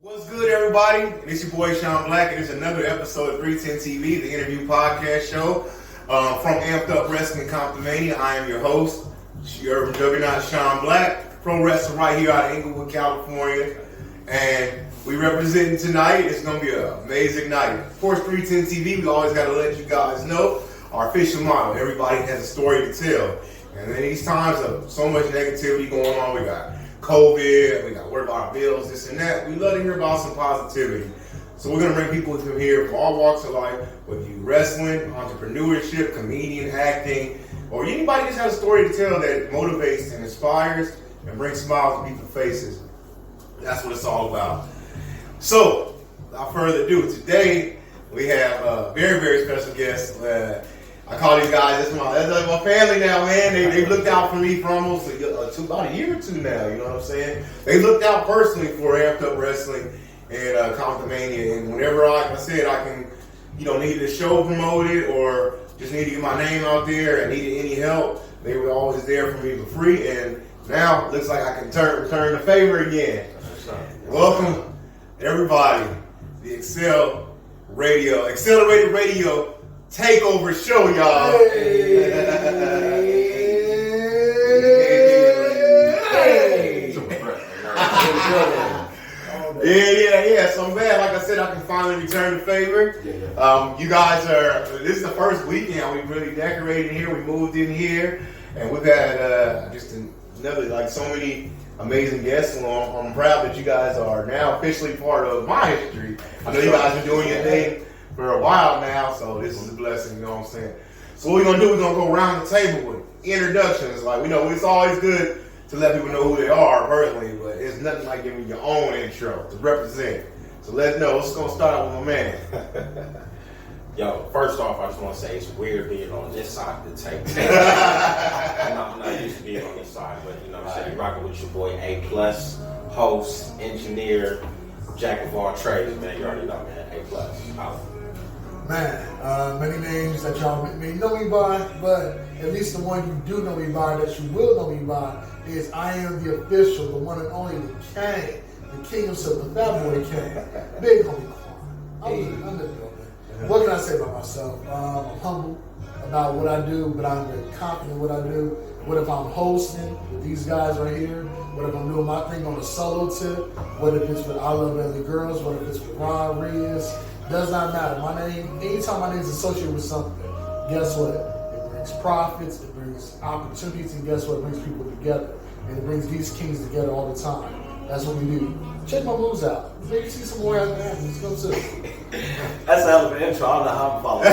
What's good, everybody? It's your boy Sean Black, and it's another episode of 310 TV, the interview podcast show from Amped Up Wrestling Comptomania. I am your host, your juggernaut Sean Black, pro wrestler right here out of Inglewood, California, and we representing tonight. It's gonna be an amazing night. Of course, 310 TV. We always got to let you guys know our official motto: everybody has a story to tell. And in these times of so much negativity going on, we got COVID, we got to worry about our bills, this and that. We love to hear about some positivity. So we're going to bring people from here from all walks of life, whether you wrestling, entrepreneurship, comedian, acting, or anybody just has a story to tell that motivates and inspires and brings smiles to people's faces. That's what it's all about. So, without further ado, today we have a very, very special guest. I call these guys, that's like my family now, man. They've looked out for me for almost about a year or two now, you know what I'm saying? They looked out personally for Amped Up Wrestling and Comptomania. And whenever, like I said, I can, needed a show promoted or just need to get my name out there and needed any help, they were always there for me for free. And now it looks like I can return the favor again. Welcome, everybody, the Accelerated Radio Takeover Show, y'all. Yeah. So I'm glad, like I said, I can finally return the favor. You guys this is the first weekend we really decorated here. We moved in here, and we've had just another, so many amazing guests along. I'm proud that you guys are now officially part of my history. I know you guys are doing your thing for a while now, so this is a blessing, you know what I'm saying? So what we're going to do, we're going to go around the table with introductions. It's always good to let people know who they are personally, but it's nothing like giving your own intro to represent. So let's know. Let's go start out with my man. Yo, first off, I just want to say it's weird being on this side of the table. I'm not used to being on this side, but I'm saying you're rocking with your boy A+, host, engineer, jack of all trades, man. You already know, man. A+. Man, many names that y'all may know me by, but at least the one you do know me by, that you will know me by, is I am the official, the one and only, the king himself, the fat boy king, big homie Quan. I'm the building. What can I say about myself? I'm humble about what I do, but I'm very confident in what I do. What if I'm hosting with these guys right here? What if I'm doing my thing on a solo tip? What if it's with I Love LA Girls? What if it's with Ron Reyes? Does not matter. My name, anytime my name is associated with something, guess what? It brings profits, it brings opportunities, and guess what? It brings people together. And it brings these kings together all the time. That's what we do. Check my moves out. Maybe see some more after that. Let's go too. That's a hell of an intro. I don't know how I'm following.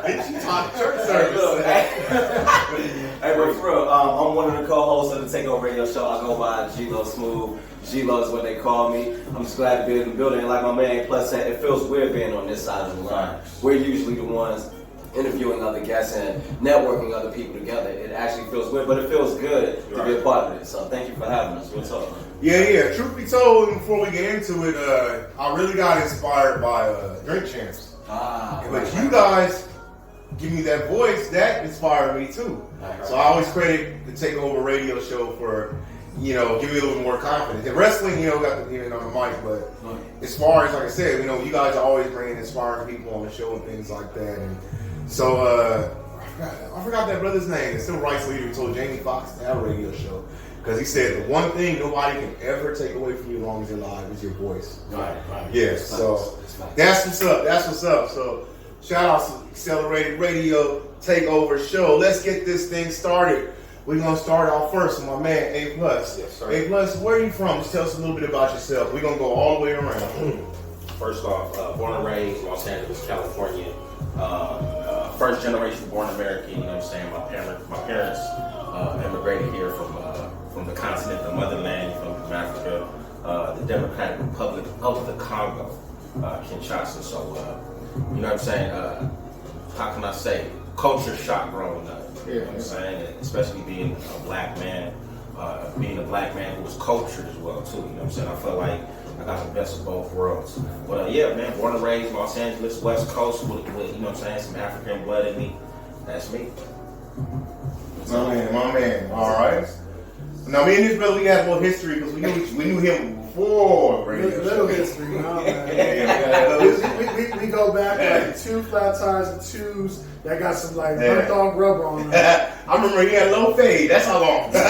Did you talk church service? Hey, but for real, I'm one of the co-hosts of the Takeover Radio Show. I go by G-Lo Smooth. G-Lo is what they call me. I'm just glad to be in the building. And like my man Plus said, it feels weird being on this side of the line. We're usually the ones interviewing other guests and networking other people together. It actually feels weird, but it feels good to be a part of it. So thank you for having us. What's up? Yeah. Truth be told, before we get into it, I really got inspired by Drink Champs. But you guys give me that voice, that inspired me too. So I always credit the Takeover Radio Show for, give me a little more confidence. And wrestling, got the on the mic, but as far as, like I said, you guys are always bringing inspiring people on the show and things like that. And so I forgot that brother's name. The civil rights leader who told Jamie Foxx to have a radio show. Because he said the one thing nobody can ever take away from you as long as you're alive is your voice. Right. Yes, so that's what's up. So shout out to Accelerated Radio Takeover Show. Let's get this thing started. We're going to start off first with my man, A+. Yes, sir. A+, where are you from? Just tell us a little bit about yourself. We're going to go all the way around. First off, born and raised Los Angeles, California. First generation born American, you know what I'm saying? My parents immigrated here from the continent, the motherland, from Africa, the Democratic Republic of the Congo, Kinshasa. So, you know what I'm saying? How can I say? Culture shock growing up. You know what I'm saying? And especially being a black man who was cultured as well, too. You know what I'm saying? I feel like I got the best of both worlds. But yeah, man, born and raised Los Angeles, West Coast, with you know what I'm saying, some African blood in me. That's me. My man. All right. Now, me and this brother, we had a little history because we knew him before radio Little show. history, man. Yeah, We go back like 2 flat tires and 2s that got some like Yeah. burnt off rubber on them. I remember he had low fade. That's how long. That's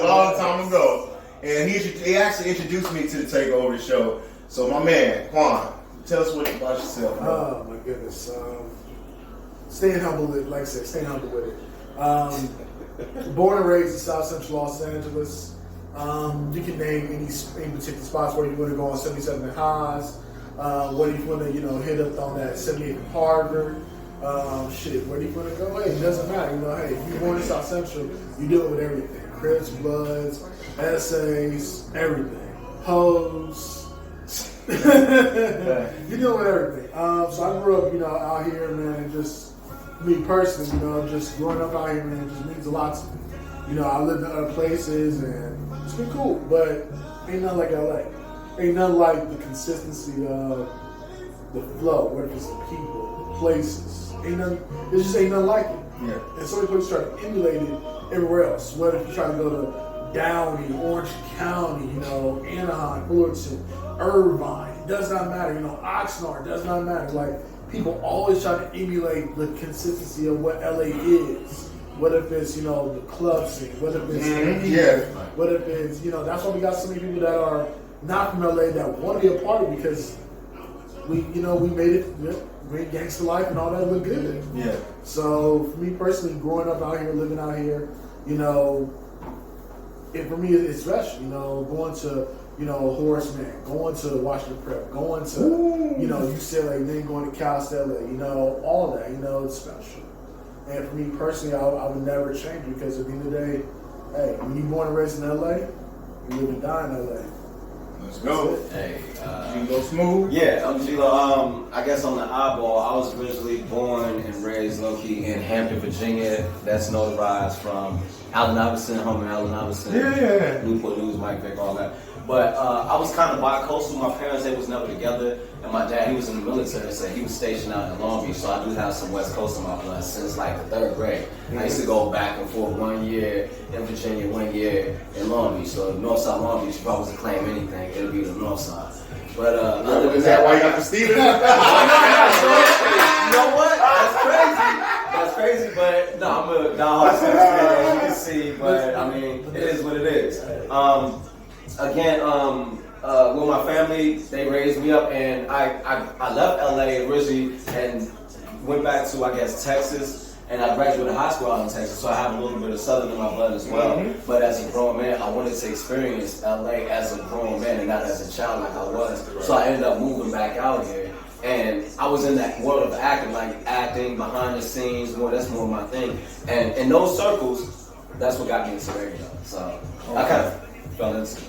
a long time ago. And he actually introduced me to the Takeover show. So my man, Quan, tell us what about yourself, bro. Oh my goodness. Staying humble, like I said, staying humble with it. Born and raised in South Central Los Angeles. You can name any particular spots where you want to go on 77 and Haas. Whether you want to, hit up on that 78 and Harvard. Where do you want to go? Hey, it doesn't matter. Hey, if you're born in South Central, you deal with everything. Crips, Bloods, essays, everything. Hoes. You deal with everything. So I grew up, out here, man, just me personally, just growing up out here, man, just means a lot to me. I lived in other places and it's been cool, but ain't nothing like LA. Ain't nothing like the consistency of the flow, whether it's the people, the places. It just ain't nothing like it. Yeah. And so many places try to emulate it everywhere else. Whether if you try to go to Downey, Orange County, Anaheim, Fullerton, Irvine, it does not matter. Oxnard, does not matter. Like, people always try to emulate the consistency of what LA is. What if it's, the club scene? What if it's What if it's, that's why we got so many people that are not from LA that want to be a part of it because we made it great gangster life and all that look good. Yeah. So for me personally, growing up out here, living out here, for me it's special. Going to Horace Mann, going to Washington Prep, going to UCLA, then going to Cal State LA, all that, it's special. And for me personally, I would never change it because at the end of the day, hey, when you're born and raised in LA, you live and die in LA. Let's go. Hey, Gilo Smooth. yeah, I'm Gilo. I guess on the eyeball, I was originally born and raised low-key in Hampton, Virginia. That's notarized from Allen Iverson, Homer Allen Iverson, Yeah. Newport News, Mike Vick, all that. But I was kind of bi-coastal. My parents, they was never together. And my dad, he was in the military, so he was stationed out in Long Beach. So I do have some West Coast in my blood since like the 3rd grade. I used to go back and forth 1 year in Virginia, 1 year in Long Beach. So North Side Long Beach, if I was to claim anything, it would be the North Side. But other than Is that why you got the Steelers? You know what? That's crazy, but no, I'm a diehard Steelers fan, as you can see. But I mean, it is what it is. Again, with my family, they raised me up, and I left LA originally and went back to, I guess, Texas, and I graduated high school out in Texas, so I have a little bit of Southern in my blood as well. Mm-hmm. But as a grown man, I wanted to experience LA as a grown man and not as a child like I was. So I ended up moving back out here, and I was in that world of acting, like acting behind the scenes. That's more my thing. And in those circles, that's what got me into radio. So I kind of fell into it.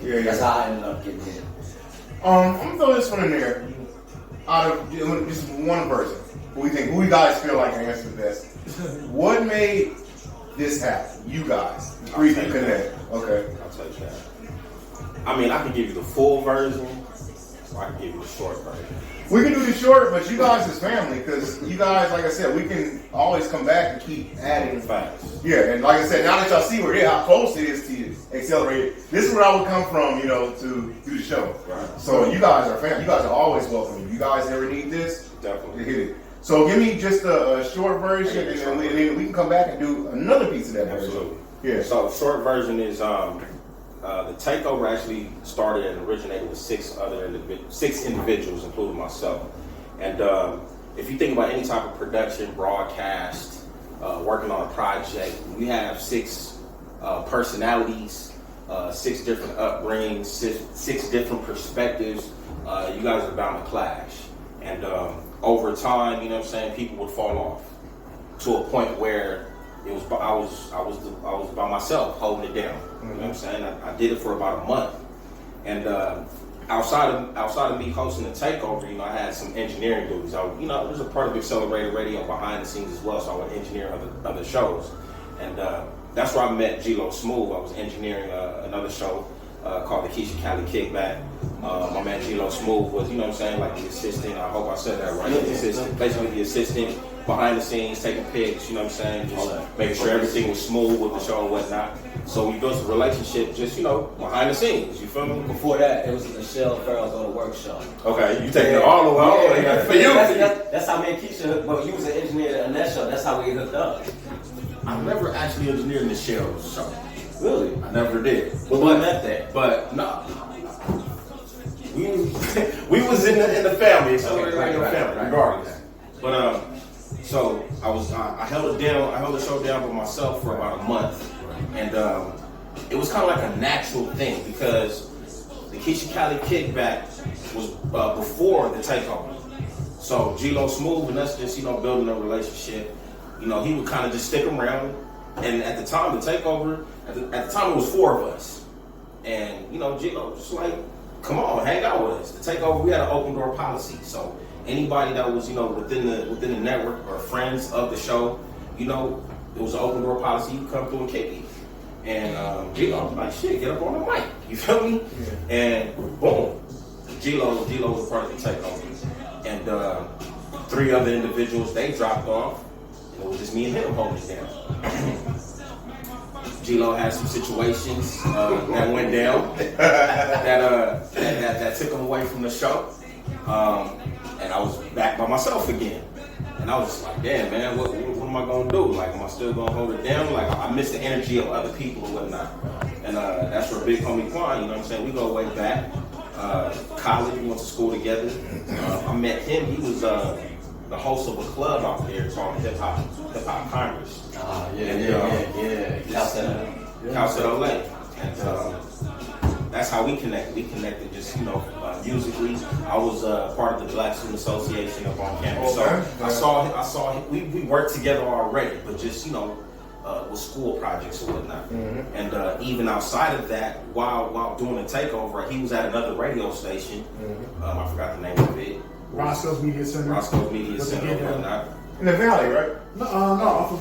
Yeah. That's how I ended up getting here. I'm gonna throw this one in there. Out of just one person, who you guys feel like can answer the best. What made this happen? You guys, three can connect. Okay. I'll tell you that. I mean, I can give you the full version, or I can give you the short version. We can do the short, but you guys is family because you guys, like I said, we can always come back and keep adding. Facts. Yeah, and like I said, now that y'all see where how close it is to Accelerate, this is where I would come from, to do the show. Right. So you guys are family. You guys are always welcome. If you guys ever need this, Definitely. hit it. So give me just a short version, and then we can come back and do another piece of that version. Absolutely. Yeah. So short version is the takeover actually started and originated with six individuals, including myself. And if you think about any type of production, broadcast, working on a project, we have six personalities, 6 different upbringings, six different perspectives. You guys are bound to clash. And over time, people would fall off to a point where it was I was by myself holding it down. You know what I'm saying? I did it for about a month, and outside of me hosting the takeover, I had some engineering duties. I was a part of Accelerated Radio behind the scenes as well, so I would engineer other shows, and that's where I met Gilo Smooth. I was engineering another show called the Keisha Cali Kickback. My man Gilo Smooth was, like the assistant. I hope I said that right. The assistant, basically the assistant, behind the scenes, taking pics, you know what I'm saying? Just making sure everything was smooth with the show and whatnot. So we built a relationship just, you know, behind the scenes, you feel me? Before that, it was the Michelle Farrell Go to Work show. Okay, you taking it all the way. For you. That's how me and Keisha, well, you was an engineer on that show. That's how we hooked up. I never actually engineered Michelle's show. Really? I never did. But we met there. But no. We was in the family, so we were in the family, regardless. But so I held the show down by myself for about a month, and it was kind of like a natural thing because the Keisha Cali kickback was before the takeover. So G-Lo Smooth and us just, you know, building a relationship. You know, he would kind of just stick around, and at the time the takeover, at the time it was 4 of us, and you know, G-Lo was just like, come on, hang out with us. The takeover, we had an open door policy, so anybody that was, you know, within the network or friends of the show, you know, it was an open door policy. You come through and kick it. And G-Lo was like, shit, get up on the mic. You feel me? Yeah. And boom, G-Lo was a part of the takeover. And 3 other individuals, they dropped off. And it was just me and him holding it down. G-Lo had some situations that went down that took him away from the show. And I was back by myself again. And I was just like, damn, man, what am I going to do? Like, am I still going to hold it down? Like, I miss the energy of other people and whatnot. And that's where Big Homie Quan, you know what I'm saying? We go way back. College, we went to school together. I met him. He was the host of a club out there called Hip Hop Congress. House at LA. And that's how we connected. We connected just, you know, musically. I was part of the Black Student Association up on campus. Okay. So I saw him. We worked together already, but just, you know, with school projects or whatnot. Mm-hmm. And even outside of that, while doing a takeover, he was at another radio station. Mm-hmm. I forgot the name of it. Roscoe's Media Center. Roscoe's Media Center or whatnot. In the Valley, right? No, I forgot.